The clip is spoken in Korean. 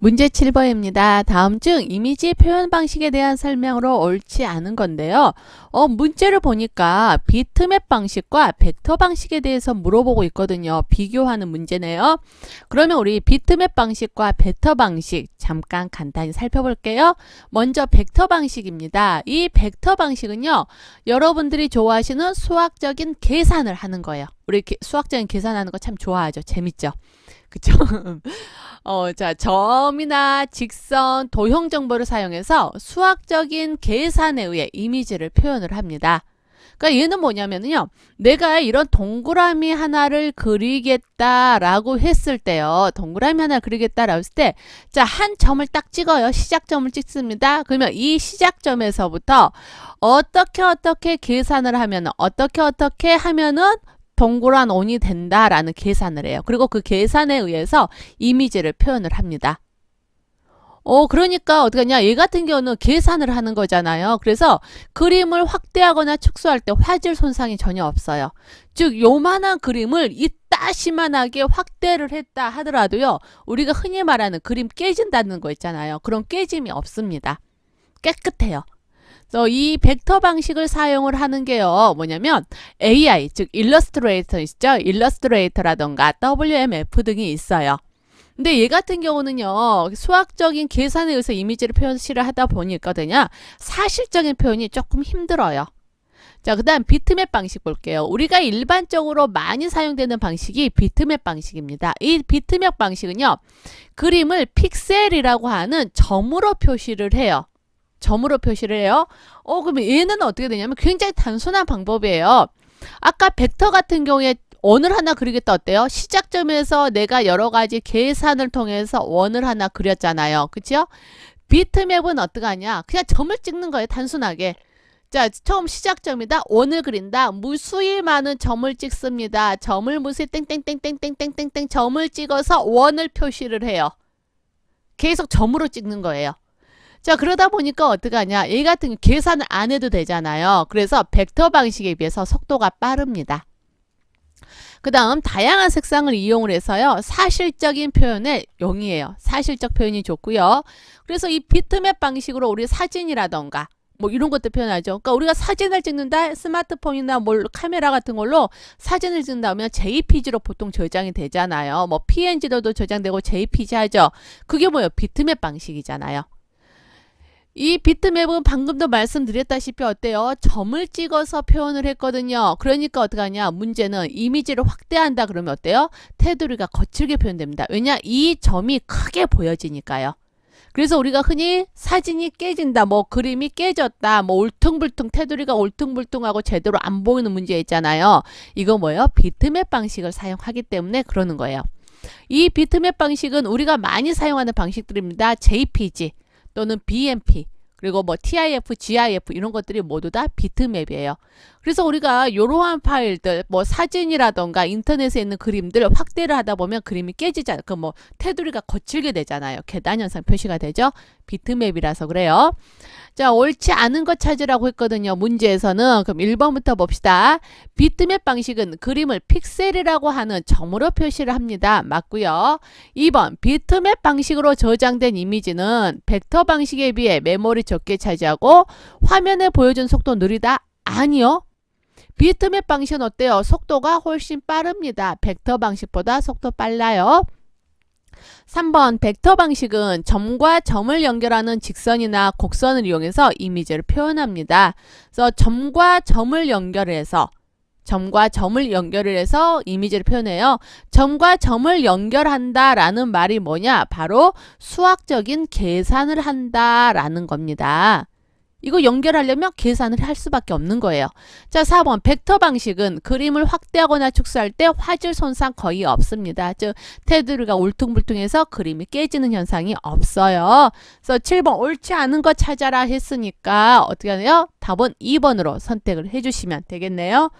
문제 7번입니다. 다음 중 이미지 표현 방식에 대한 설명으로 옳지 않은 건데요. 문제를 보니까 비트맵 방식과 벡터 방식에 대해서 물어보고 있거든요. 비교하는 문제네요. 그러면 우리 비트맵 방식과 벡터 방식 잠깐 간단히 살펴볼게요. 먼저 벡터 방식입니다. 이 벡터 방식은요. 여러분들이 좋아하시는 수학적인 계산을 하는 거예요. 우리 수학적인 계산하는 거 참 좋아하죠. 재밌죠? 그쵸? 자, 점이나 직선, 도형 정보를 사용해서 수학적인 계산에 의해 이미지를 표현을 합니다. 그러니까 얘는 뭐냐면요. 내가 이런 동그라미 하나를 그리겠다라고 했을 때요. 동그라미 하나 그리겠다라고 했을 때, 자, 한 점을 딱 찍어요. 시작점을 찍습니다. 그러면 이 시작점에서부터 어떻게 계산을 하면, 어떻게 하면은 동그란 원이 된다라는 계산을 해요. 그리고 그 계산에 의해서 이미지를 표현을 합니다. 그러니까 어떻게 하냐? 얘 같은 경우는 계산을 하는 거잖아요. 그래서 그림을 확대하거나 축소할 때 화질 손상이 전혀 없어요. 즉 요만한 그림을 이따시만하게 확대를 했다 하더라도요. 우리가 흔히 말하는 그림 깨진다는 거 있잖아요. 그런 깨짐이 없습니다. 깨끗해요. 이 벡터 방식을 사용을 하는 게요. 뭐냐면 AI, 즉 일러스트레이터 있죠? 일러스트레이터라던가 WMF 등이 있어요. 근데 얘 같은 경우는요. 수학적인 계산에 의해서 이미지를 표시를 하다 보니까요. 사실적인 표현이 조금 힘들어요. 자, 그 다음 비트맵 방식 볼게요. 우리가 일반적으로 많이 사용되는 방식이 비트맵 방식입니다. 이 비트맵 방식은요. 그림을 픽셀이라고 하는 점으로 표시를 해요. 점으로 표시를 해요. 그러면 얘는 어떻게 되냐면 굉장히 단순한 방법이에요. 아까 벡터 같은 경우에 원을 하나 그리겠다 어때요? 시작점에서 내가 여러 가지 계산을 통해서 원을 하나 그렸잖아요. 그쵸? 비트맵은 어떻게 하냐? 그냥 점을 찍는 거예요. 단순하게. 자, 처음 시작점이다. 원을 그린다. 무수히 많은 점을 찍습니다. 점을 무수히 땡땡땡땡땡땡땡 점을 찍어서 원을 표시를 해요. 계속 점으로 찍는 거예요. 자, 그러다 보니까 어떻게 하냐? 얘 같은 경우 계산을 안 해도 되잖아요. 그래서 벡터 방식에 비해서 속도가 빠릅니다. 그 다음 다양한 색상을 이용을 해서요. 사실적인 표현에 용이해요. 사실적 표현이 좋고요. 그래서 이 비트맵 방식으로 우리 사진이라던가 뭐 이런 것도 표현하죠. 그러니까 우리가 사진을 찍는다 스마트폰이나 카메라 같은 걸로 사진을 찍는다면 JPG로 보통 저장이 되잖아요. 뭐 PNG로도 저장되고 JPG 하죠. 그게 뭐예요? 비트맵 방식이잖아요. 이 비트맵은 방금도 말씀드렸다시피 어때요? 점을 찍어서 표현을 했거든요. 그러니까 어떻게 하냐? 문제는 이미지를 확대한다 그러면 어때요? 테두리가 거칠게 표현됩니다. 왜냐? 이 점이 크게 보여지니까요. 그래서 우리가 흔히 사진이 깨진다, 뭐 그림이 깨졌다, 뭐 울퉁불퉁 테두리가 울퉁불퉁하고 제대로 안 보이는 문제 있잖아요. 이거 뭐예요? 비트맵 방식을 사용하기 때문에 그러는 거예요. 이 비트맵 방식은 우리가 많이 사용하는 방식들입니다. JPG 또는 BMP 그리고 뭐 TIF, GIF 이런 것들이 모두 다 비트맵이에요. 그래서 우리가 이러한 파일들 뭐 사진이라던가 인터넷에 있는 그림들 확대를 하다 보면 그림이 깨지잖아요. 그 뭐 테두리가 거칠게 되잖아요. 계단 현상 표시가 되죠. 비트맵이라서 그래요. 자, 옳지 않은 것 찾으라고 했거든요. 문제에서는. 그럼 1번부터 봅시다. 비트맵 방식은 그림을 픽셀이라고 하는 점으로 표시를 합니다. 맞고요. 2번 비트맵 방식으로 저장된 이미지는 벡터 방식에 비해 메모리 적게 차지하고 화면에 보여준 속도 느리다? 아니요. 비트맵 방식은 어때요? 속도가 훨씬 빠릅니다. 벡터 방식보다 속도 빨라요. 3번 벡터 방식은 점과 점을 연결하는 직선이나 곡선을 이용해서 이미지를 표현합니다. 그래서 점과 점을 연결해서 이미지를 표현해요. 점과 점을 연결한다라는 말이 뭐냐? 바로 수학적인 계산을 한다라는 겁니다. 이거 연결하려면 계산을 할 수밖에 없는 거예요. 자, 4번 벡터 방식은 그림을 확대하거나 축소할 때 화질 손상 거의 없습니다. 즉 테두리가 울퉁불퉁해서 그림이 깨지는 현상이 없어요. 그래서 7번 옳지 않은 거 찾아라 했으니까 어떻게 하나요? 답은 2번으로 선택을 해주시면 되겠네요.